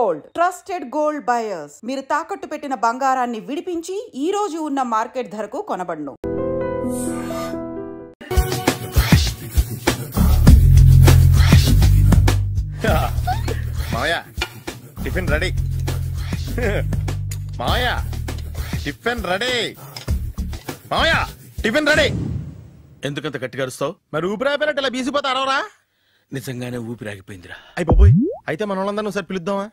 Gold, trusted gold buyers. మీరు తాకట్టు పెట్టిన బంగారాన్ని విడిపించి ఈ రోజు ఉన్న మార్కెట్ ధరకు కొనబడును. మావయ్య టిఫిన్ రెడీ. మావయ్య టిఫిన్ రెడీ. మావయ్య టిఫిన్ రెడీ. ఎందుకంత గట్టిగా అరుస్తావు? మరి ఊపిరాయిపోయినట్టు ఇలా బీసిపోతారవరా? నిజంగానే ఊపిరాగిపోయిందిరా. అయిపోయి అయితే మన వాళ్ళందరినీ ఒకసారి పిలుద్దామా?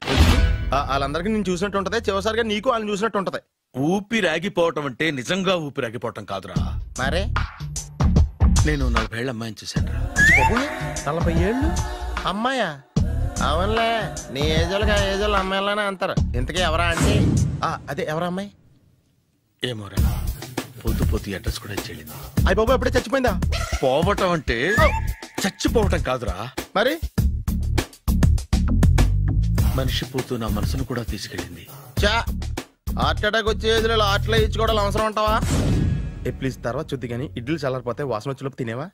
వాళ్ళందరికీ నేను చూసినట్టు ఉంటది, చివరిసారిగా నీకు వాళ్ళని చూసినట్టు ఉంటది. ఊపిరాగిపోవటం అంటే నిజంగా ఊపిరాగిపోవటం కాదురా. మరే నేను 40 ఏళ్ల అమ్మాయిని చూశాను రా. 40 ఏళ్ళు అమ్మాయా? అవునులే, నీ ఏజోళ్ళకి ఆ ఏజోళ్ళు అమ్మాయిలానే అంటారు. ఇంతకీ ఎవరా అంటే? అదే ఎవరా అమ్మాయి? ఏమోరా, పొద్దు పొద్దు అడ్రస్ కూడా చెల్లింది. అయిపోయి ఎప్పుడే చచ్చిపోయిందా? పోవటం అంటే చచ్చిపోవటం కాదురా, మరి మనిషి పోతూ నా మనసును కూడా తీసుకెళ్ళింది. చా హార్ట్ అటాక్ వచ్చే ఏజ్లో హార్ట్లో ఇచ్చుకోవడం అవసరం ఉంటావా? ప్లీజ్ తర్వాత చూద్ది కానీ ఇడ్లీ చల్లారిపోతే వాసన వచ్చేలోపు తినేవా?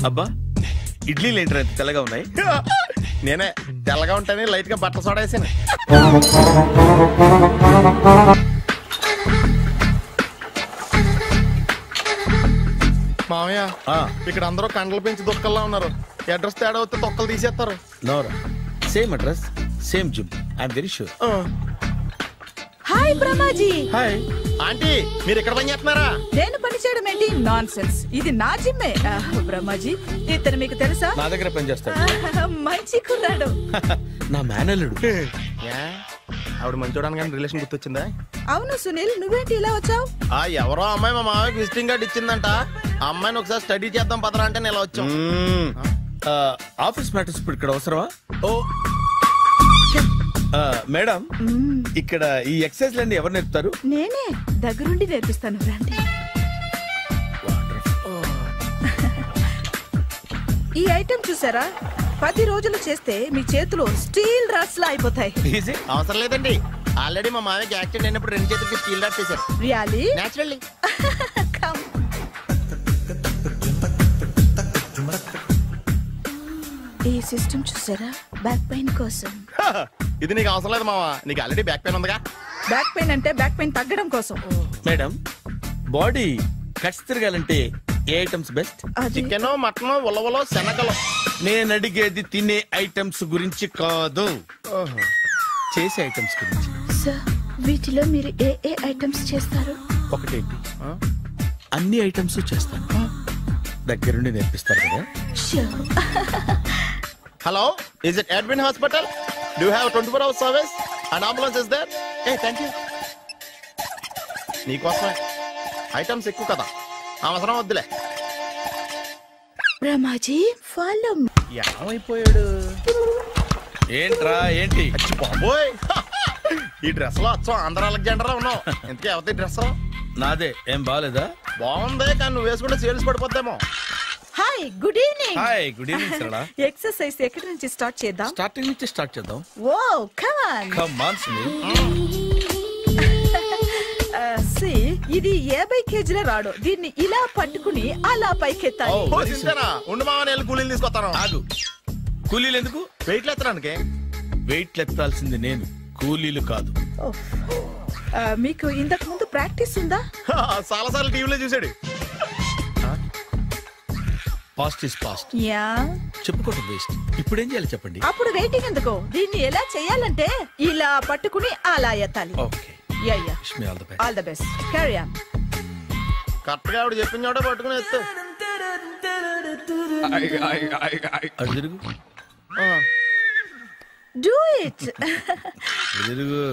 అబ్బా, ఇడ్లీలు ఏంటి అంత తెల్లగా ఉన్నాయి? నేనే తెల్లగా ఉంటానే లైట్ గా బట్టలు సోడా వేసాను. మామయ్య, ఇక్కడ అందరూ కండలు పెంచి దుక్కల్లా ఉన్నారు. అడ్రస్ తేడా వస్తే తొక్కలు తీసేస్తారు. నోరా, same address same gym. I'm very sure. Hi Brahmaji. Hi aunty, మీరు ఇక్కడ పని చేస్తున్నారా? నేను పని చేయడం ఏంటి? Nonsense. ఇది నా జిమ్మే. బ్రహ్మాజీ, ఇతను మీకు తెలుసా? నా దగ్గర పని చేస్తాడు. మంచి కుర్రాడు. నా మేనల్లుడు. ఆవిడ మంచోడానికి కానీ రిలేషన్ గుర్తొచ్చిందా? అవును సునీల్, నువ్వేంటి ఇలా వచ్చావు? ఎవరో అమ్మాయి మా మామయ్యకి విజిటింగ్ కార్డ్ ఇచ్చిందంట. ఆ అమ్మాయిని ఒకసారి స్టడీ చేద్దాం పదరా అంటే నేను ఇలా వచ్చాం. ఆఫీస్ మ్యాటర్స్ ఇప్పుడు ఇక్కడ అవసరమా? ఓ మేడం, ఇక్కడ ఈ ఎక్సర్సైజ్ లన్నీ ఎవరు నేర్పుతారు? నేనే దగ్గరుండి నేర్పిస్తాను, రండి. ఈ ఐటెం చూసారా? 10 రోజులు చేస్తే మీ చేతులు స్టీల్ రాట్స్ లా అయిపోతాయి. అవసరం లేదండి, ఆల్రెడీ మా మామయ్యకి యాక్సిడెంట్ అయినప్పుడు 2 చేతులకి స్టీల్ రాట్స్ చేశారు. రియల్లీ? నేచురల్లీ. ఈ సిస్టమ్ చూసారా? బ్యాక్ పెయిన్ కోసం. ఇది నీకు అవసరం లేదు మావా, నీకు ఆల్రెడీ బ్యాక్ పెయిన్ ఉందిగా. బ్యాక్ పెయిన్ అంటే బ్యాక్ పెయిన్ తగ్గడం కోసం. మేడం, బాడీ కట్స్ తిరగాలంటే ఏ ఐటమ్స్ బెస్ట్? చికెన్, మటన్, ఉలవలో, శనగలు. నేను అడిగేది తినే ఐటమ్స్ గురించి కాదు, చేసే ఐటమ్స్ గురించి. సార్, వీటిలో మీరు ఏ ఏ ఐటమ్స్ చేస్తారు? ఒకటేంటి, అన్ని ఐటమ్స్ చేస్తాను. దగ్గరుండి నేర్పిస్తారు కదా. Hello, is it admin hospital? Do you have 24 hours service and ambulance is there? Thank you. నీకోసమే ఐటమ్స్ ఎక్కువ కదా, అవసరం వద్దులే. బ్రహ్మాజీ, ఫాలో. ఏమైపోయాడు? ఏంట్రా ఏంటి? బాబోయ్, ఈ డ్రెస్ లో వచ్చాం ఆంధ్ర అలెగ్జాండర్ ఉన్నావు. ఇంతకీ ఎవరి డ్రెస్? నాదే. ఏం బాగాలేదా? బాగుంది, కానీ నువ్వు వేసుకుంటే సేల్స్ పడిపోద్దేమో. Hi, good evening. Hi, good evening Sarala. Exercise ఎక్కడి నుంచి స్టార్ట్ చేద్దాం? స్టార్టింగ్ నుంచి స్టార్ట్ చేద్దాం. Oh come on. Come on Sunil. ఇది 50 కేజీల రాడు. దీన్ని ఇలా పట్టుకుని అలా పైకెత్తాలి. ఉండు మామ, నేను కూలీలు తీసుకొస్తాను. ఆగు, కూలీలు ఎందుకు? వెయిట్ ఎత్తడానికి. వెయిట్ ఎత్తాల్సింది నేను, కూలీలు కాదు. మీకు ఇంతకు ముందు ప్రాక్టీస్ ఉందా? చాలా సార్లు టీవీలో చూసాడు. Past is past. యా, చెప్పుకోవడం వేస్ట్. ఇప్పుడు ఏం చేయాలి చెప్పండి. అప్పుడు వెయిటింగ్ ఎందుకు? దీన్ని ఎలా చేయాలంటే ఇలా పట్టుకుని అలా ఎత్తాలి. Okay, ya ya, wish me all the best. All the best. Carry on. Correct గా ఆవిడ చెప్పిన చోట పట్టుకుని ఎత్తు. అటు తిరుగు. Do it. తిరుగు.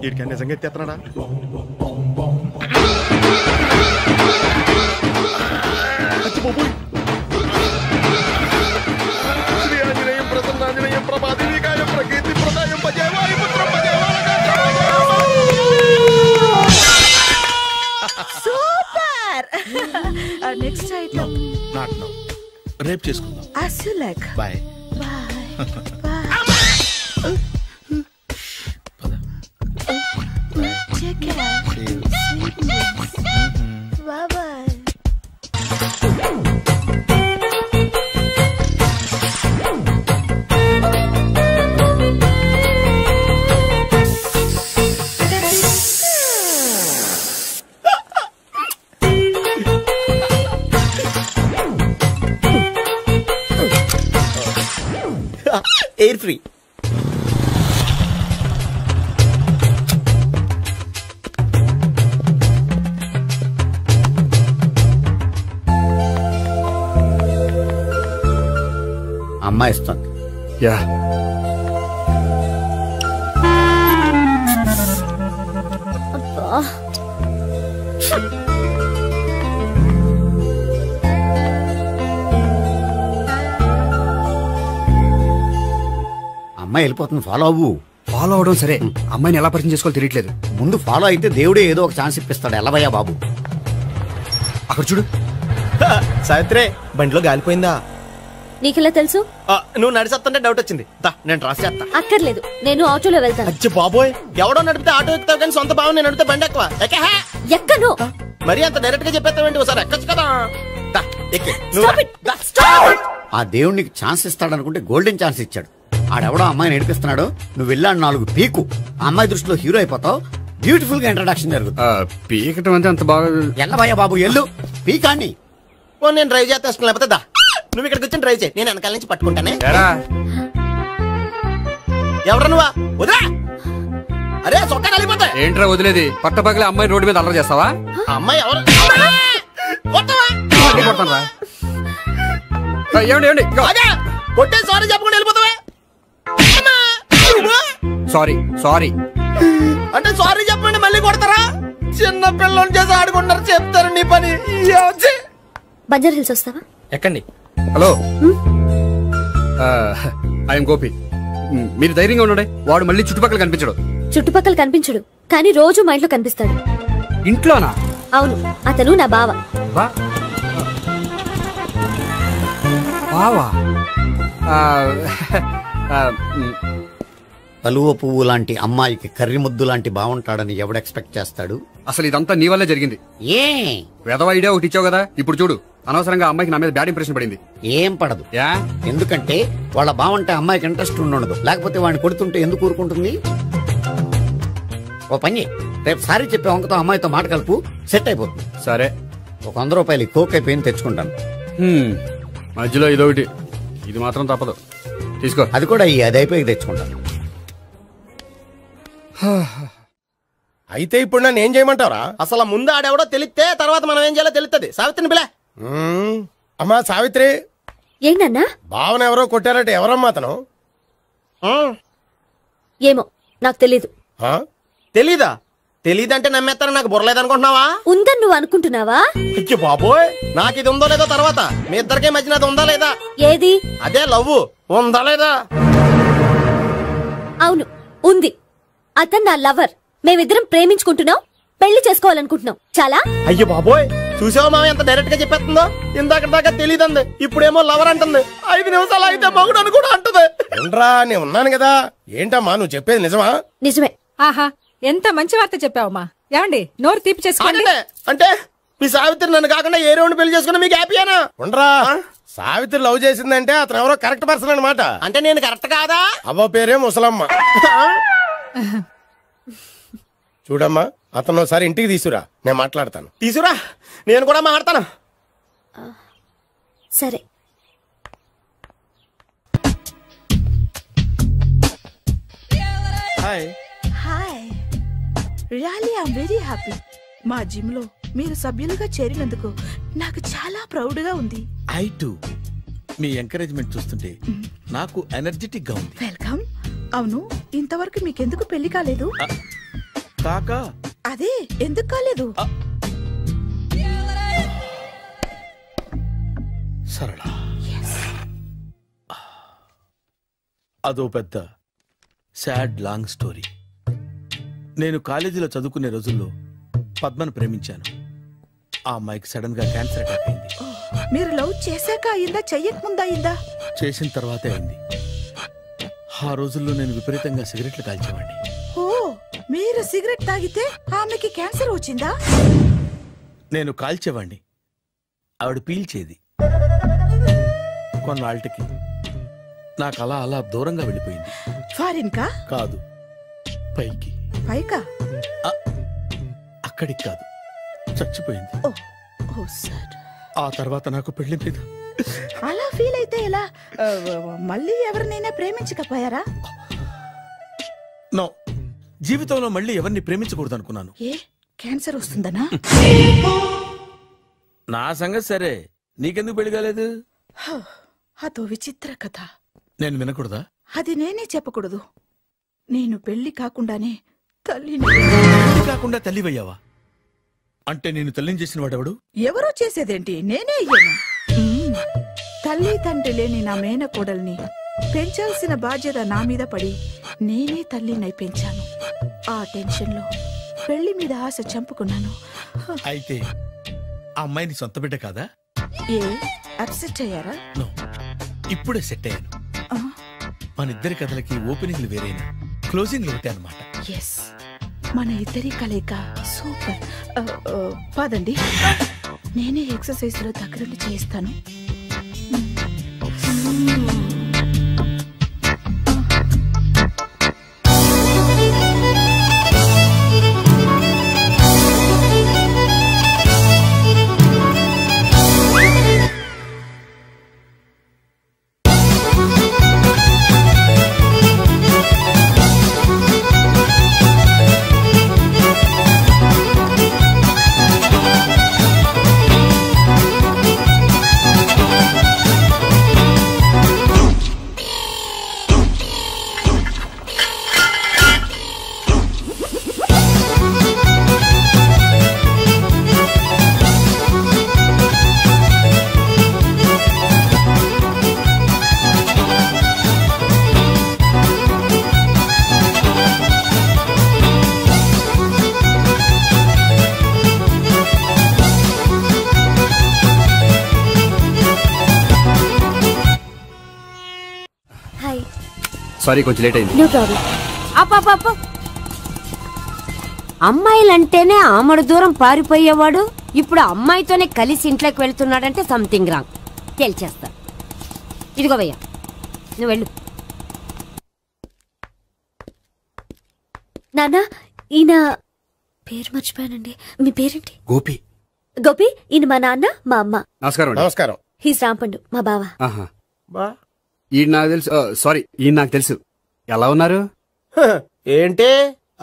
వీడికి నిజంగా ఎత్తేస్తున్నాడా? శ్రీ ఆంజనేయం ప్రసన్నాంజనేయం ప్రభాదేవికాయం ప్రకీర్తి ప్రదాయం భజేవాయు పుత్రం super. Next item. Not now, రేపు చేసుకుందాం. As you like. బాయ్. Bye. Take care. Sweet dreams. Bye bye. Air free. అమ్మాయి ఇస్తుంది. యా అమ్మాయి వెళ్ళిపోతుంది, ఫాలో అవ్వు. ఫాలో అవడం సరే, అమ్మాయిని ఎలా పరిచయం చేసుకోవాలో తెలియట్లేదు. ముందు ఫాలో అయితే దేవుడే ఏదో ఒక ఛాన్స్ ఇప్పిస్తాడు. ఎల్లవయ్యా బాబు. అక్కడ చూడు. సావిత్రి, బండిలో గాలిపోయిందా? నీకెలా తెలుసు? నువ్వు నడిచేస్తుంటే డౌట్ వచ్చింది. నేను ట్రాస్ చేస్తా. అక్కర్లేదు, నేను ఆటోలో వెళ్తాను. అచ్చి బాబోయ్, ఎవడో నడిపితే ఆటో ఎక్కుతావు కానీ సొంత భావం నేను నడిపితే బండి ఎక్కువ. ఎక్కను. మరి అంత డైరెక్ట్ గా చెప్పేస్తావేంటి? ఒకసారి ఎక్కొచ్చు కదా. ఆ దేవుడికి ఛాన్స్ ఇస్తాడనుకుంటే గోల్డెన్ ఛాన్స్ ఇచ్చాడు. ఆడెవడో అమ్మాయిని నడిపిస్తున్నాడు, నువ్వు వెళ్ళాడు 4 పీకు. ఆ అమ్మాయి దృష్టిలో హీరో అయిపోతావు. బ్యూటిఫుల్ గా ఇంట్రడక్షన్ జరుగుతుంది. పీకటం అంటే అంత బాగా. ఎల్లవయ్యా బాబు, ఎల్లు పీకాన్ని. నేను డ్రైవ్ చేస్తాను, లేకపోతే దా నువ్వు ఇక్కడికి వచ్చి డ్రైవ్ చేయి, నేను వెనకాల నుంచి పట్టుకుంటానే. ఎవరు నువ్వా? వదిలే. అరే చొక్కా కలిపోతా. ఏంట్రా వదిలేది? పట్టపగలే అమ్మాయి రోడ్డు మీద అల్లరి చేస్తావా? అమ్మాయి ఎవరు? కొట్టే సారీ చెప్పకుండా వెళ్ళిపోతావా? సారీ సారీ అంటే సారీ చెప్పండి మళ్ళీ కొడతారా? చిన్న పిల్లలు చేసి ఆడుకుంటారు, చెప్తారు నీ పని. బంజారా హిల్స్ వస్తావా? ఎక్కండి. Hello, I'm Gopi. మీరు ధైర్యంగా ఉండండి. వాడు మళ్ళీ చుట్టుపక్కల కనిపించడు. చుట్టుపక్కల కనిపించడు, కానీ రోజు మా ఇంట్లో కనిపిస్తాడు. ఇంట్లోనా? అవును, అతను నా బావ. బావా? కలువ పువ్వు లాంటి అమ్మాయికి కర్రి ముద్దు లాంటి బాగుంటాడని ఎవడు ఎక్స్పెక్ట్ చేస్తాడు? అసలు ఇదంతా నీ వల్లే జరిగింది. ఏ వెధవ ఐడియా ఒకటి ఇచ్చావు కదా. ఇప్పుడు చూడు, అనవసరంగా అమ్మాయికి నా మీద బ్యాడ్ ఇంప్రెషన్ పడింది. ఏం పడదు. ఎందుకంటే వాళ్ళ బాగుంటే అమ్మాయికి ఇంట్రెస్ట్ ఉండదు. లేకపోతే వాడిని కొడుతుంటే ఎందుకు ఊరుకుంటుంది? ఓ పని, రేపు సారీ చెప్పే వంకతో అమ్మాయితో మాట కలుపు, సెట్ అయిపోతుంది. సరే, ఒక 100 రూపాయలు కోక్ అయిపోయింది, తెచ్చుకుంటాను. మధ్యలో ఇదొకటి, ఇది మాత్రం తప్పదు. తీసుకో. అది కూడా అది అయిపోయి తెచ్చుకుంటాను. అయితే ఇప్పుడు నన్ను ఏం చేయమంటారా? అసలు ముందు ఆడెవడో తెలిస్తే తర్వాత మనం ఏం చేయాలో తెలుస్తుంది. సావిత్రిని పిల్ల. అమ్మా సావిత్రి. ఏంటన్నా? భావన ఎవరో కొట్టారట. ఎవరమ్మా అతను? ఏమో నాకు తెలీదు. తెలీదా? తెలీదంటే నమ్మేస్తారని నాకు బుర్రలేదనుకుంటున్నావా? ఉందని నువ్వు అనుకుంటున్నావా? బాబోయ్, నాకు ఇది ఉందో లేదో తర్వాత. మీ ఇద్దరికే మధ్యన అది ఉందా లేదా? ఏది? అదే లవ్ ఉందా లేదా? అవును, ఉంది. అతను నా లవర్. మేమిద్దరం ప్రేమించుకుంటున్నాం, పెళ్లి చేసుకోవాలనుకుంటున్నాం. చాలా. అయ్యో బాబోయ్, చూసావా మామ ఎంత డైరెక్ట్ గా చెప్పేస్తుందో? ఇందాక దాకా తెలియదండి, ఇప్పుడేమో లవర్ అంటుంది. 5 నిమిషాలు అయితే మగుడు అని కూడా అంటుంది. ఏంట్రా, నేను ఉన్నాను కదా. ఏంటమ్మా నువ్వు చెప్పేది నిజమా? నిజమే. ఆహా, ఎంత మంచి వార్త చెప్పావమ్మా. ఏమండి, నోరు తీపి చేసుకోండి. అంటే మీ సావిత్రి నన్ను కాకుండా ఏ రౌండ్ పెళ్లి చేసుకున్నా మీకు హ్యాపీయేనా? ఉండరా, సావిత్రి లవ్ చేసిందంటే అతను ఎవరో కరెక్ట్ పర్సన్ అనమాట. అంటే నేను కరెక్ట్ కాదా? అవ్వ పేరే ముసలమ్మ. చూడమ్మా, అతను ఒకసారి ఇంటికి తీసుకురా, నేను మాట్లాడతాను. తీసుకురా, నేను కూడా మాట్లాడతాను. సరే. Hi. Hi, really I am very happy. మా జిమ్ లో మీరు సభ్యులుగా చేరినందుకు నాకు చాలా ప్రౌడ్ గా ఉంది. I to. మీ ఎంకరేజ్మెంట్ చూస్తుంటే నాకు ఎనర్జెటిక్ గా ఉంది. వెల్కమ్. అవును, ఇంతవరకు మీకెందుకు పెళ్లి కాలేదు? కాకా అదే ఎందుకు కాలేదు? సరళ, అదో పెద్ద సాడ్ లాంగ్ స్టోరీ. నేను కాలేజీలో చదువుకునే రోజుల్లో పద్మను ప్రేమించాను. ఆ అమ్మాయికి సడన్ గా క్యాన్సర్ అటాక్ అయింది. మీరు లవ్ చేశాక అయిందా, చెయ్యక ముందా అయిందా? చేసిన తర్వాతే అయింది. ఆ రోజుల్లో నేను విపరీతంగా సిగరెట్లు కాల్చేవాడిని. ఓ, మీరు సిగరెట్ తాగితే ఆమెకి క్యాన్సర్ వచ్చిందా? నేను కాల్చేవాడిని, ఆవిడ పీల్చేది. కొన్నాళ్ళకి నాకు అలా అలా దూరంగా వెళ్ళిపోయింది. ఫారిన్ కా? కాదు, పైకి. పైకా? అక్కడికి కాదు, చచ్చిపోయింది. ఓ సార్. ఆ తర్వాత నాకు పెళ్లి మీద అలా ఫీల్ అయితే ఎలా? మళ్ళీ ఎవరినైనా ప్రేమించకపోయారా? నో, జీవితంలో మళ్ళీ ఎవరిని ప్రేమించకూడదు అనుకున్నాను. ఏ క్యాన్సర్ వస్తుందనా? నా సంగతి సరే, నీకెందుకు పెళ్లి కాలేదు? అదో విచిత్ర కథ. నేను వినకూడదా? అది నేనే చెప్పకూడదు. నేను పెళ్లి కాకుండానే తల్లిని. పెళ్లి కాకుండా తల్లివయ్యావా? అంటే నేను తల్లిని చేసిన వాడెవడు? ఎవరో చేసేదేంటి, నేనే అయ్యాను. తల్లి తండ్రి లేని నా మేనకోడల్ని పెంచాల్సిన బాధ్యత నా మీద పడి నేనే తల్లినై పెంచాను. ఆ టెన్షన్లో పెళ్లి మీద ఆశ చంపుకున్నాను. అయితే ఆ అమ్మాయిని సొంత బిడ్డ కాదా? ఏ అప్సెట్ అయ్యారా? నో, ఇప్పుడే సెట్ అయ్యాను. మన ఇద్దరి కథలకి ఓపెనింగ్లు వేరైనా క్లోజింగ్లు ఒకటే అన్నమాట. ఎస్, మన ఇద్దరి కలయిక సూపర్. పదండి, నేనే ఎక్సర్సైజ్ లో దగ్గరుండి చేయిస్తాను. సారీ, కొంచెం లేట్ అయింది. No problem. అప్ప అమ్మాయిలంటేనే ఆమడు దూరం పారిపోయేవాడు ఇప్పుడు అమ్మాయితోనే కలిసి ఇంట్లోకి వెళ్తున్నాడంటే సంథింగ్ రాంగ్. తేల్చేస్తా. ఇదిగో భయ్యా, నువ్వు వెళ్ళు. నాన్న, ఈయన పేరు మర్చిపోయానండి. మీ పేరేంటి? గోపి. గోపి, ఈయన మా నాన్న, మా అమ్మ. నమస్కారం. నమస్కారం. హీస్ రాంపండు, మా బావ. ఈయన నాకు తెలుసు. సారీ, ఈయన నాకు తెలుసు. ఎలా ఉన్నారు? ఏంటి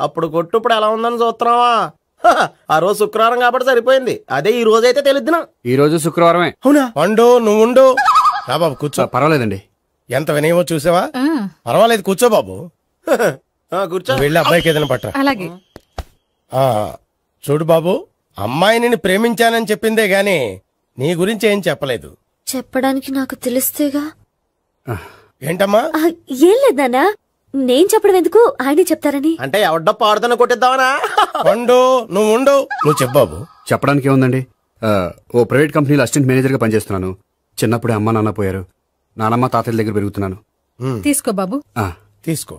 అప్పుడు కొట్టు ఇప్పుడు ఎలా ఉందని చూస్తున్నావా? ఆ రోజు శుక్రవారం కాబట్టి సరిపోయింది. అదే ఈ రోజు అయితే తెలిద్దునా. ఈ రోజు శుక్రవారమే. అవునా? వండు, నువ్వు ఉండు. రా బాబు కూర్చో. పర్వాలేదండి. ఎంత వినయమో చూసావా? పర్వాలేదు, కూర్చో బాబు. కూర్చో. వెళ్ళి అబ్బాయికి ఏదైనా పట్ట. అలాగే. చూడు బాబు, అమ్మాయి నిన్ను ప్రేమించానని చెప్పిందే గాని నీ గురించి ఏం చెప్పలేదు. చెప్పడానికి నాకు తెలిస్తేగా. ఏంటమ్మా? ఏం లేదన్నా, నేను చెప్పడం ఎందుకు, ఆయనే చెప్తారని. అంటే ఎవడ్డో పాడుతున్న కొట్టిద్దామనా? వండు, నువ్వు ఉండు. నువ్వు చెప్పు బాబు. చెప్పడానికి ఏముందండి, ఓ ప్రైవేట్ కంపెనీలో అసిస్టెంట్ మేనేజర్ గా పనిచేస్తున్నాను. చిన్నప్పుడే అమ్మ నాన్న పోయారు. నానమ్మ తాతయ్య దగ్గర పెరుగుతున్నాను. తీసుకో బాబు. తీసుకో.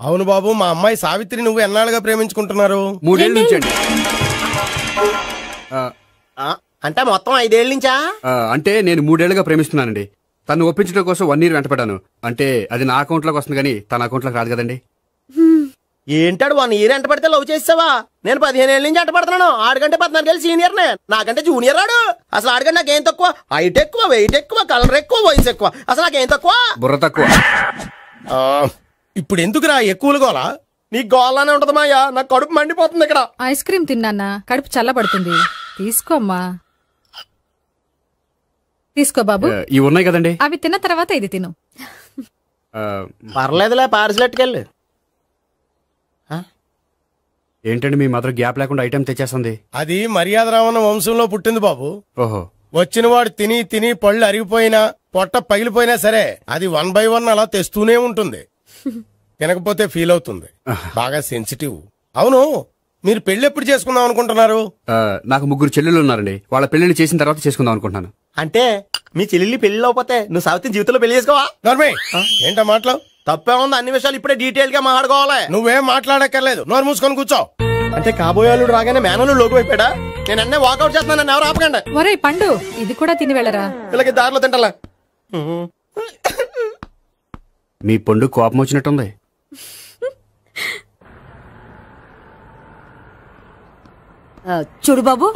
అవును బాబు, మా అమ్మాయి సావిత్రి నువ్వు ఎన్నాళ్ళుగా ప్రేమించుకుంటున్నారు? 3 ఏళ్ళ నుంచి అండి. అంటే మొత్తం 5 ఏళ్ళ నుంచా? అంటే నేను 3 ఏళ్లుగా ప్రేమిస్తున్నానండి. తను ఒప్పించడం కోసం 1 year వెంటపడ్డాను. అంటే అది నా అకౌంట్ లోకి వస్తుంది కానీ తన అకౌంట్ లోకి రాదు కదండి. ఏంటాడు 1 year ఎంట పడితే లవ్ చేసావా? నేను 15 ఏళ్ళ నుంచి ఎంట పడుతున్నాను. ఆడికంటే 14 ఏళ్ళు సీనియర్ నే, నాకంటే జూనియర్ రాడు. అసలు ఆడికంటే నాకేం తక్కువ? హైట్ ఎక్కువ, వెయిట్ ఎక్కువ, కలర్ ఎక్కువ, వయసు ఎక్కువ. అసలు నాకేం తక్కువ? బుర్ర తక్కువ. ఇప్పుడు ఎందుకురా ఎక్కువలు గోలా? నీకు గోలానే ఉంటది మాయా. నాకు కడుపు మండిపోతుంది ఇక్కడ. ఐస్ క్రీమ్ తిన్నానా, కడుపు చల్లబడుతుంది. తీసుకోమ్మా. తీసుకో బాబు. ఇవి ఉన్నాయి కదండి, అవి తిన్న తర్వాత ఇది తిను. పర్లేదులే, పార్సిలెట్కెళ్ళి. ఏంటండి మీ మదర్ గ్యాప్ లేకుండా ఐటెం తెచ్చేస్తుంది? అది మర్యాద రావణ వంశంలో పుట్టింది బాబు. ఓహో. వచ్చినవాడు తిని తిని పళ్ళు అరిగిపోయినా పొట్ట పగిలిపోయినా సరే అది 1 by 1 అలా తెస్తూనే ఉంటుంది. తినకపోతే ఫీల్ అవుతుంది. బాగా సెన్సిటివ్. అవును, మీరు పెళ్లి ఎప్పుడు చేసుకుందాం అనుకుంటున్నారు? నాకు 3 చెల్లెళ్ళు ఉన్నారండి. వాళ్ళ పెళ్లిని చేసిన తర్వాత చేసుకుందాం అనుకుంటున్నాను. అంటే మీ చెల్లెల్ని పెళ్లి లేకపోతే నువ్వు సావిత్రి జీవితంలో పెళ్లి చేసుకోవా? నోర్మే, ఏంటో మాటలు? తప్పే ఉంది. అన్ని విషయాలు ఇప్పుడే డీటెయిల్ గా మాట్లాడుకోవాలి. నువ్వేం మాట్లాడక్కర్లేదు, నోరు మూసుకొని కూర్చో. అంటే కాబోయేవాళ్ళు రాగానే మేనలు లోకి అయిపోయాడా? నేను అన్నీ వాకౌట్ చేస్తున్నాను, నన్ను ఎవరు ఆపకండి. ఒరే పండు, ఇది కూడా తిని వెళ్ళరా. వీళ్ళకి దారిలో తింటలే. మీ పండు కోపం వచ్చినట్టుంది. చూడు బాబు,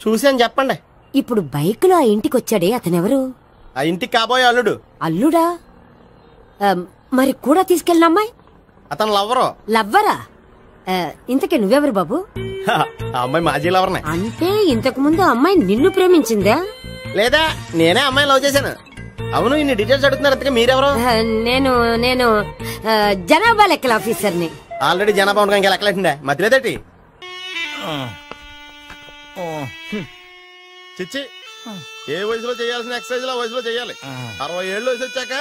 చూసాను చెప్పండి. ఇప్పుడు బైక్ లో ఆ ఇంటికి వచ్చాడే అతనెవరు? ఆ ఇంటికి కాబోయే అల్లుడు. అల్లుడా? మరి కూడా తీసుకెళ్ళిన అమ్మాయి? అతను లవ్వరు. లవ్వరా? ఇంతకీ నువ్వెవరు బాబు? ఆ అమ్మాయి మాజీ లవర్నే. అంటే ఇంతకు ముందు అమ్మాయి నిన్ను ప్రేమించిందా? లేదా నేనే అమ్మాయిని లవ్ చేశాను. అవును, ఇన్ని డీటెయిల్స్ అడుగుతున్నారు. అంతగా మీరెవరు? నేను నేను జనాభా లెక్కల ఆఫీసర్ని. ఆల్రెడీ జనాభా ఉండగా ఇంకా లెక్కలేటండే మధ్యలేదటి. చిచ్చి, ఏ వయసులో చేయాల్సిన ఎక్సర్సైజ్ ఆ వయసులో చేయాలి. 60 ఏళ్ళు వయసు వచ్చాక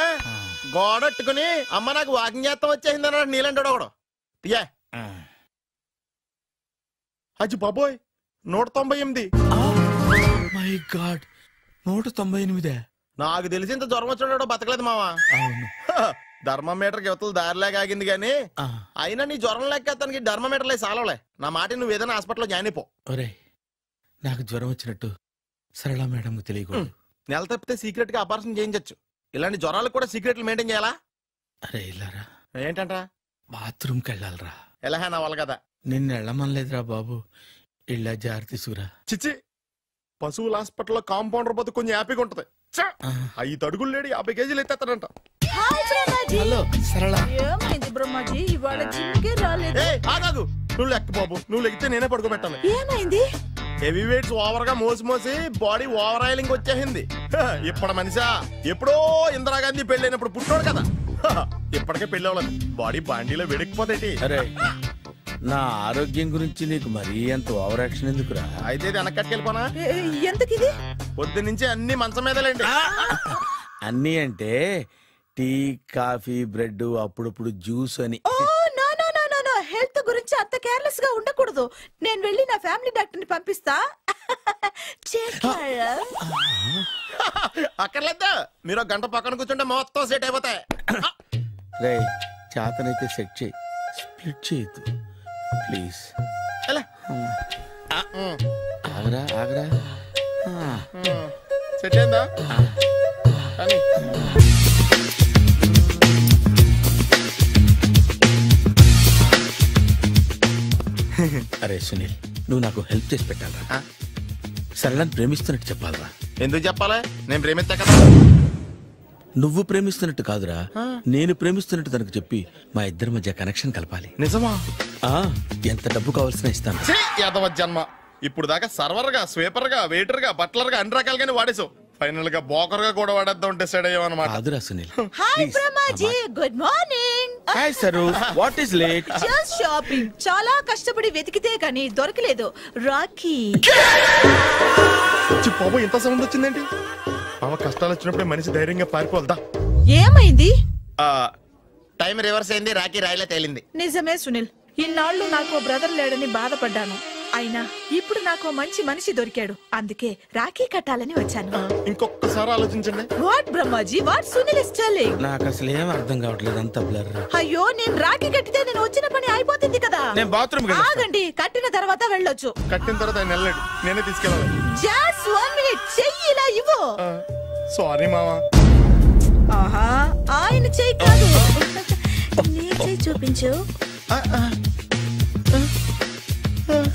గోడట్టుకుని అమ్మ నాకు వాకింగ్ చేస్తాం వచ్చేసింది అన్నాడు నీలంటాడు ఒకడు. తీయా అచ్చి బాబోయ్, 198. My God, 198. నాకు తెలిసి ఇంత జ్వరం వచ్చాడో బతకలేదు మావా. అవును. ధర్మమీటర్ యువతలు దారిలాగా ఆగింది గానీ అయినా నీ జ్వరం లెక్క అతనికి ధర్మమీటర్లే సాలవలే. నా మాట నువ్వు ఏదైనా హాస్పిటల్లో జాయిన్ అయిపో. ఒరే, నాకు జ్వరం వచ్చినట్టు సరళ మేడం తెలియకూడదు. నెల తప్పితే సీక్రెట్ గా ఆపరేషన్ చేయించచ్చు. ఇలాంటి జ్వరాలకు కూడా సీక్రెట్లు మెయింటైన్ చేయాలా? అరే ఇల్లారా, ఏంటంటరా? బాత్రూమ్కి వెళ్ళాలరా. ఎలా నా వాళ్ళ కదా. నిన్ను వెళ్ళమనలేదురా బాబు, ఇళ్ళ జారి తీసుకురా. చిచ్చి, పశువుల హాస్పిటల్లో కాంపౌండర్ బతు కొంచెం హ్యాపీగా ఉంటది. 5 అడుగులు లేడి 50 కేజీలు ఎత్తేస్తాడంట. హలో సరళ. ఏమైంది బ్రహ్మాజీ, ఇవాళ జిమ్కే రాలేదు? ఆగాగు, నువ్వు లెక్క బాబు. నువ్వు లెక్కితే నేనే పడుకోబెట్టాలి. ఏమైంది? హెవీ వెయిట్స్ ఓవర్ గా మోసి బాడీ ఓవర్ ఆయిలింగ్ వచ్చేసింది. ఇప్పుడు మనిషా ఎప్పుడో ఇందిరాగాంధీ పెళ్ళైనప్పుడు పుట్టినోడు కదా. ఇప్పటికే పెళ్ళి అవ్వలేదు, బాడీ బాండీలో వెడికిపోతేటి. అరే, నా ఆరోగ్యం గురించి నీకు మరీ అంత ఓవర్ యాక్షన్ ఎందుకురా? అయితే వెనక్కట్టుకెళ్ళిపోనా? ఎందుకిది? పొద్దు నుంచి అన్ని మంచం మీదలేండి. అన్నీ అంటే టీ, కాఫీ, బ్రెడ్, అప్పుడప్పుడు జ్యూస్ అని. హెల్త్ గురించి అంత కేర్లెస్ గా ఉండకూడదు. నేను వెళ్ళి నా ఫ్యామిలీ డాక్టర్ ని పంపిస్తా. అక్కర్లేదు, మీరు 1 గంట పక్కన కూర్చుంటే మొత్తం సెట్ అయిపోతాయి. రే, చేతనైతే సెట్ చేయి, స్ప్లిట్ చేయొద్దు ప్లీజ్. ఆగరా ఆగరా. సెట్ అయిందా? అరే సునీల్, నువ్వు నాకు హెల్ప్ చేసి పెట్టాలరా. సరళని ప్రేమిస్తున్నట్టు చెప్పాలరా. ఎందుకు చెప్పాలి? నేను ప్రేమిస్తా కదా. నువ్వు ప్రేమిస్తున్నట్టు కాదురా, నేను ప్రేమిస్తున్నట్టు తనకు చెప్పి మా ఇద్దరి మధ్య కనెక్షన్ కలపాలి. నిజమా? ఎంత డబ్బు కావాల్సిన ఇస్తాను. యాదవ జన్మ, ఇప్పుడు దాకా సర్వర్ గా, స్వీపర్ గా, వెయిటర్ గా, బట్లర్ గా అన్ని రకాలుగానే వాడేసావు. ఫైనల్ గా బోకర్ గా కూడా వాడేద్దాం డిసైడ్ అయ్యామన్నమాట. కాదురా Sunil. Hi Brahmaji, good morning. Hi sir, what is late? Just shopping. చాలా కష్టపడి వెతికితే కానీ దొరకలేదు. రాఖీ. బాబు, ఇంత సౌండ్ వచ్చిందేంటి? మామ, కష్టాలు వచ్చినప్పుడే మనిషి ధైర్యంగా పారిపోదా. ఏమైంది? టైం రివర్స్ అయింది, రాఖీ రాయిలా తేలింది. నిజమే సునీల్, ఇన్నాళ్ళు నాకు బ్రదర్ లేడని బాధపడ్డాను. అయినా ఇప్పుడు నాకు మంచి మనిషి దొరికాడు, అందుకే రాఖీ కట్టాలని వచ్చాను. ఇంకొకసారి ఆలోచించండి. What Brahmaji, what Sunil is telling? నాకు అసలు ఏం అర్థం కావట్లేదు, అంత బ్లర్. అయ్యో, నేను రాఖీ కట్టితే నేను వచ్చిన పని అయిపోతుంది కదా. నేను బాత్రూమ్ ఆగండి, కట్టిన తర్వాత వెళ్ళొచ్చు. కట్టిన తర్వాత ఆయన వెళ్ళండి, నేనే తీసుకెళ్ళాలి. జస్ట్ 1 మినిట్, చెయ్యి ఇలా ఇవ్వు. సారీ మావా. ఆహా, ఆయన చెయ్యి కాదు, నీ చెయ్యి చూపించు.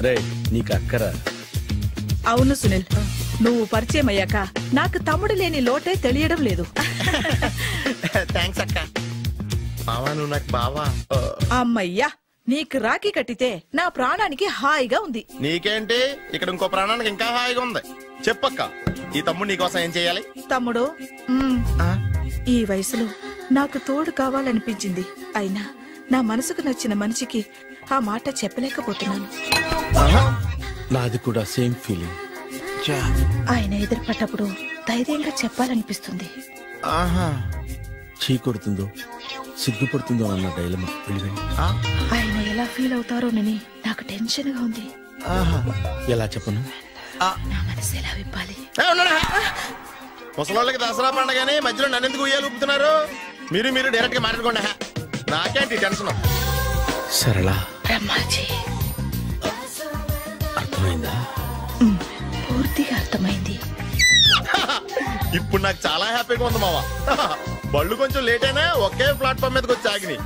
రే, నీకు అక్కరా? అవును సునీల్, నువ్వు పరిచయం అయ్యాక నాకు తమ్ముడు లేని లోటే తెలియడం లేదు. థ్యాంక్స్ అక్క. మావా, నువ్వు నాకు బావా. అమ్మయ్యా, నీకు రాఖీ కట్టితే నా ప్రాణానికి హాయిగా ఉంది. నీకేంటి, ఇక్కడ ఇంకో ప్రాణానికి ఇంకా హాయిగా ఉంది. చెప్పక్క, ఈ తమ్ముడు నీకోసం ఏం చెయ్యాలి? తమ్ముడు, ఈ వయసులో నాకు తోడు కావాలనిపించింది. అయినా నా మనసుకు నచ్చిన మనిషికి ఆ మాట చెప్పలేకపోతున్నాను. నాది కూడా సేమ్ ఫీలింగ్. ఆయన ఎదురుపడ్డప్పుడు ధైర్యంగా చెప్పాలనిపిస్తుంది. చీ కొడుతుందో సిగ్గుపడుతుందో అన్న డైలమా. ఆయన ఎలా ఫీల్ అవుతారోనని నాకు టెన్షన్ గా ఉంది. ఎలా చెప్పను? నా మనసు ఎలా విప్పాలి? ముసలోళ్ళకి దసరా పండగని మధ్యలో నన్ను ఎందుకు ఉయ్యాలు ఊపుతున్నారు? మీరు డైరెక్ట్ గా మాట్లాడుకోండి, నాకేంటి టెన్షన్. సరళ, బ్రహ్మాజీ, అర్థమైందా? పూర్తిగా అర్థమైంది. ఇప్పుడు నాకు చాలా హ్యాపీగా ఉంది మావా. బళ్ళు కొంచెం లేట్ అయినా ఒకే ప్లాట్ఫామ్ మీదకి వచ్చి ఆగినాయి.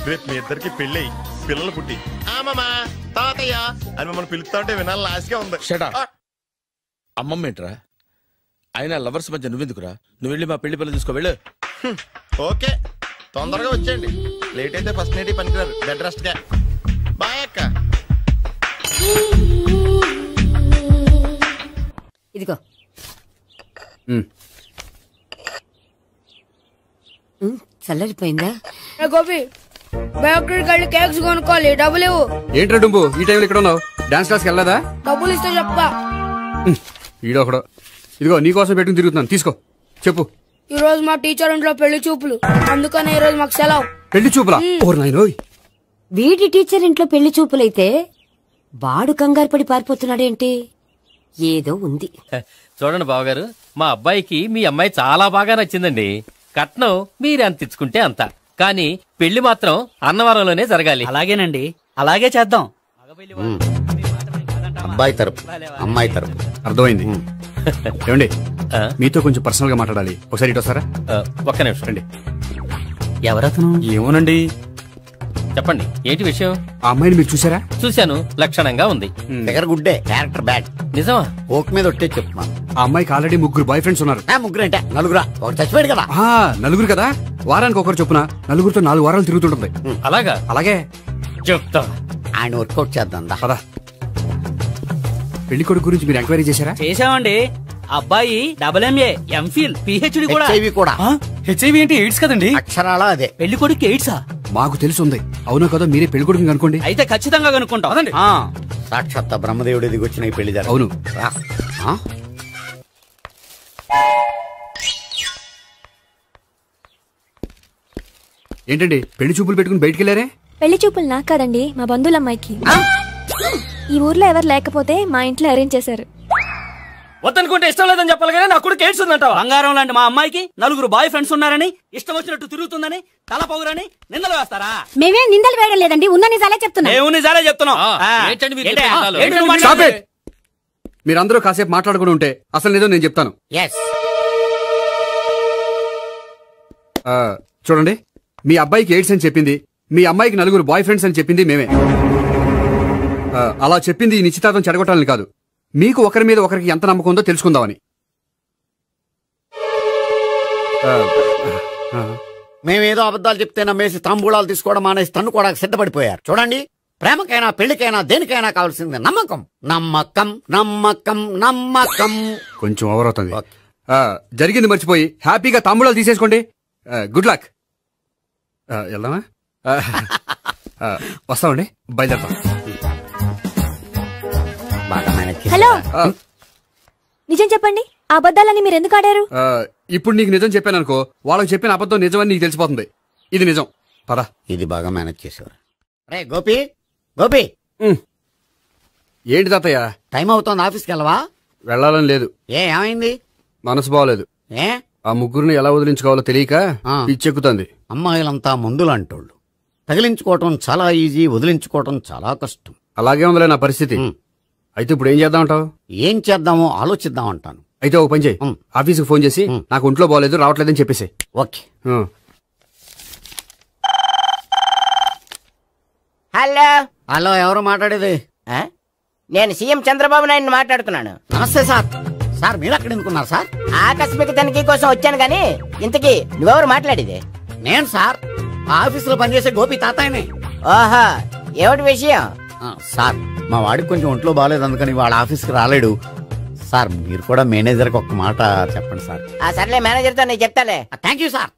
రేపు మీ ఇద్దరికి పెళ్ళి పిల్లలు పుట్టి మామా, తాతయ్య, అని మిమ్మల్ని పిలుస్తా ఉంటే వినాలి లాస్ట్గా ఉంది. షటా అమ్మమ్మ ఏంట్రా? అయినా లవర్స్ మధ్య నువ్వెందుకురా? నువ్వు వెళ్ళి మా పెళ్లి పిల్లలు తీసుకో వెళ్ళు. ఓకే, తొందరగా వచ్చేయండి. లేట్ అయితే ఫస్ట్ నైట్ పనికిరారు. బెడ్ రెస్ట్ గా. బాయ్ అక్క. ఇదిగో చల్లరిపోయిందా? గోపి బేకరీకి వెళ్ళి కేక్స్ కొనుక్కోవాలి, డబ్బులు ఇవ్వు. ఏంట్రా డుంబు ఈ టైంలో ఇక్కడ ఉన్నావు? డాన్స్ క్లాస్కి వెళ్ళదా? డబ్బులు ఇస్తే చెప్తా. ఈడొకడు. ఇదిగో నీకోసం పెట్టుకుని తిరుగుతున్నాను, తీసుకో. చెప్పు. ఈ రోజు మా టీచర్ ఇంట్లో పెళ్లి చూపులు, అందుకనే ఈ రోజు మాకు సెలవు. పెళ్లి చూపులా? ఓర్ నాయనోయ్. వీడి టీచర్ ఇంట్లో పెళ్లి చూపులైతే వాడు కంగారు పడి పారిపోతున్నాడేంటి? ఏదో ఉంది. చూడండి బావగారు, మా అబ్బాయికి మీ అమ్మాయి చాలా బాగా నచ్చిందండి. కట్నం మీరు ఎంత ఇచ్చుకుంటే అంత, కానీ పెళ్లి మాత్రం అన్నవరంలోనే జరగాలి. అలాగేనండి, అలాగే చేద్దాం. అబ్బాయి తరపు అమ్మాయి తరపు. అర్థమైంది. ఏమండి మీతో కొంచెం పర్సనల్ గా మాట్లాడాలి, ఒకసారి ఇటు వస్తారా? ఒక్క నిమిషం రండి. ఎవరతను? ఏమోనండి. చెప్పండి, ఏంటి విషయం? ఆ అమ్మాయిని మీరు చూసారా? చూశాను, లక్షణంగా ఉంది. ఫిగర్ గుడ్డే, క్యారెక్టర్ బ్యాడ్. నిజమా? ఓక్ మీద ఒట్టే చెప్తున్నాను. ఆ అమ్మాయికి ఆల్రెడీ 3 బాయ్ ఫ్రెండ్స్ ఉన్నారు. ముగ్గురు అంటే నలుగురా? ఒకటి చచ్చిపోయాడు కదా. నలుగురు కదా, వారానికి ఒకరు చొప్పున నలుగురితో 4 వారాలు తిరుగుతుంటుంది. అలాగా? అలాగే చెప్తా. ఆయన వర్కౌట్ చేద్దాం పదా. పెళ్లి కొడుకు గురించి మీరు ఎంక్వైరీ చేశారా? చేశామండి. అబ్బాయి MA, MPhil, PhD కూడా. హెచ్ఐవి కూడా. హెచ్ఐవి ఏంటి? ఎయిడ్స్ కదండి. అక్షరాల అదే. పెళ్లి కొడుకు ఎయిడ్సా? మాకు తెలుసుంది. అవునా కదా, మీరే పెళ్లి కొడుకుని కనుకోండి. అయితే ఖచ్చితంగా కనుక్కుంటాం. సాక్షాత్ బ్రహ్మదేవుడి దిగి వచ్చిన ఈ పెళ్లి జరగదు. అవును. ఏంటండి పెళ్లి చూపులు పెట్టుకుని బయటికి వెళ్ళారే? పెళ్లి చూపులు నాకు కాదండి, మా బంధువుల అమ్మాయికి. ఈ ఊర్లో ఎవరు లేకపోతే మా ఇంట్లో అరేంజ్ చేశారు. వద్దనుకుంటే ఇష్టం లేదని చెప్పాలి కానీ నా కూడా కేడ్స్ ఉందంటావా? బంగారం లాంటి మా అమ్మాయికి 4 బాయ్ ఫ్రెండ్స్ ఉన్నారని, ఇష్టం వచ్చినట్టు తిరుగుతుందని, తల పొగరని నిందలు వేస్తారా? మేమే నిందలు వేయడం లేదండి, ఉన్న నిజాలే చెప్తున్నాం. నిజాలే చెప్తున్నాం. మీరందరూ కాసేపు మాట్లాడుకుని ఉంటే అసలు నిజం నేను చెప్తాను. చూడండి, మీ అబ్బాయికి ఎయిడ్స్ అని చెప్పింది, మీ అమ్మాయికి 4 బాయ్ ఫ్రెండ్స్ అని చెప్పింది మేమే. అలా చెప్పింది ఈ నిశ్చితార్థం చెడగొట్టాలని కాదు, మీకు ఒకరి మీద ఒకరికి ఎంత నమ్మకం ఉందో తెలుసుకుందామని. మేమేదో అబద్ధాలు చెప్తే నమ్మేసి తాంబూలాలు తీసుకోవడం మానేసి తన్నుకోవడానికి సిద్ధపడిపోయారు. చూడండి, ప్రేమకైనా పెళ్లికైనా దేనికైనా కావాల్సింది నమ్మకం. నమ్మకం నమ్మకం నమ్మకం. కొంచెం ఓవర్ అవుతుంది. జరిగింది మర్చిపోయి హ్యాపీగా తాంబూలాలు తీసేసుకోండి. Good luck. వెళ్దామా? వస్తామండి, బయలుదేరతాం. హలో, నిజం చెప్పండి, ఆ అబద్ధాలని మీరు ఎందుకు ఆడారు? ఇప్పుడు నీకు నిజం చెప్పాను అనుకో, వాళ్ళకి చెప్పిన అబద్ధం నిజమని నీకు తెలిసిపోతుంది. ఇది నిజం. పద. ఇది బాగా మేనేజ్ చేసేవారు. రే గోపి, గోపి. ఏంటి తాతయ్య? టైం అవుతోంది, ఆఫీస్కి వెళ్ళవా? వెళ్ళాలని లేదు. ఏమైంది? మనసు బాగోలేదు. ఆ ముగ్గురిని ఎలా వదిలించుకోవాలో తెలియక పిచ్చెక్కుతుంది. అమ్మాయిలంతా మందులాంటోళ్ళు. తగిలించుకోవటం చాలా ఈజీ, వదిలించుకోవటం చాలా కష్టం. అలాగే ఉందిలే నా పరిస్థితి. అయితే ఇప్పుడు ఏం చేద్దామంటావు? ఏం చేద్దామో ఆలోచిద్దాం అంటాను. అయితే ఒక పని చేయి, ఆఫీస్కి ఫోన్ చేసి నాకు ఒంట్లో బాగోలేదు రావట్లేదని చెప్పేసి. ఓకే. హలో. హలో, ఎవరు మాట్లాడేది? నేను సీఎం చంద్రబాబు నాయుడు మాట్లాడుతున్నాను. నమస్తే సార్. సార్ మీరు అక్కడ ఎందుకున్నారు సార్? ఆకస్మిక తనిఖీ కోసం వచ్చాను గాని, ఇంతకీ నువ్వెవరు మాట్లాడేది? నేను సార్, ఆఫీసులో పనిచేసే గోపి తాతాయనే. ఓహో, ఏమిటి విషయం? సార్, మా వాడికి కొంచెం ఒంట్లో బాగాలేదు, అందుకని వాళ్ళ ఆఫీస్కి రాలేడు. సార్, మీరు కూడా మేనేజర్కి ఒక మాట చెప్పండి సార్. సర్లే, మేనేజర్తో నేను చెప్తాలే. Thank you sir.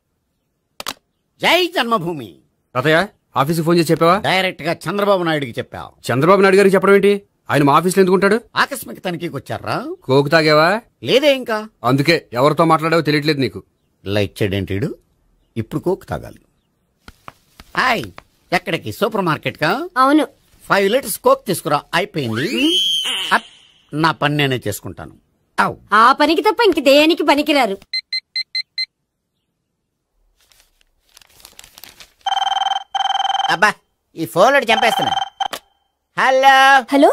జై జన్మభూమి. తాతయ్య, ఆఫీస్కి ఫోన్ చేసి చెప్పావా? డైరెక్ట్ గా చంద్రబాబు నాయుడుకి చెప్పావు. చంద్రబాబు నాయుడు గారికి చెప్పడం ఏంటి? ఆయన మా ఆఫీస్లో ఎందుకుంటాడు? ఆకస్మిక తనిఖీకి వచ్చారా? కోకు తాగావా? లేదే ఇంకా. అందుకే ఎవరితో మాట్లాడావో తెలియట్లేదు నీకు. లైట్ చేయడేంటిడు? ఇప్పుడు కోక్ తాగాలి. హాయ్, ఎక్కడికి? సూపర్ మార్కెట్ కా? అవును. 5 లీటర్స్ కోక్ తీసుకురా. అయిపోయింది. నా పని నేనే చేసుకుంటాను. ఆ పనికి తప్ప ఇంక దేనికి పనికిరారు. అబ్బా, ఈ ఫోన్ చంపేస్తున్నా. హలో. హలో,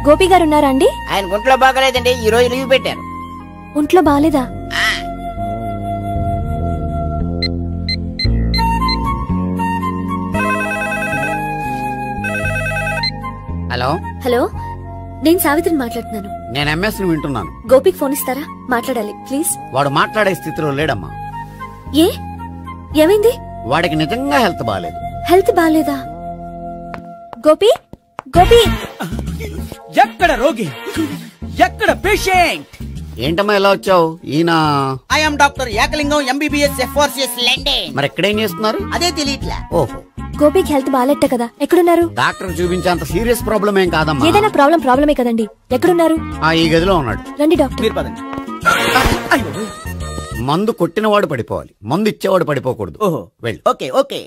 గోపి గారు ఉన్నారా అండి? ఆయన ఒంట్లో బాగలేదండి, ఈ రోజు లీవ్ పెట్టారు. ఒంట్లో బాగాలేదా? హలో. హలో, నేను సావిత్రిని మాట్లాడుతున్నాను. నేను ఎంఎస్ ని వింటున్నాను. గోపికి ఫోన్ ఇస్తారా? మాట్లాడాలి ప్లీజ్. వాడు మాట్లాడే స్థితిలో లేడమ్మా. ఏ ఏమైంది? వాడికి నిజంగా హెల్త్ బాగాలేదు. హెల్త్ బాగాలేదా? గోపి గోపి ఎక్కడ రోగి, ఎక్కడ పేషెంట్? ఏంటమ్మా ఎలా వచ్చావు? ఈయన I'm doctor Ekalingam MBBS FRCS London. మరి ఎక్కడేం చేస్తున్నారు? అదే తెలియట్లే. ఓహో, గోపికి హెల్త్ బాగాలెట్ట కదా, ఎక్కడున్నారు? డాక్టర్ చూపించేంత సీరియస్ ప్రాబ్లం ఏం కాదమ్మా. ఏదైనా ప్రాబ్లమే కదండి. ఎక్కడున్నారు? ఈ గదిలో ఉన్నాడు. రండి డాక్టర్. మీరు పదండి. మందు కొట్టినవాడు పడిపోవాలి, మందు ఇచ్చేవాడు పడిపోకూడదు. ఓహో, వెళ్ళి. Okay okay.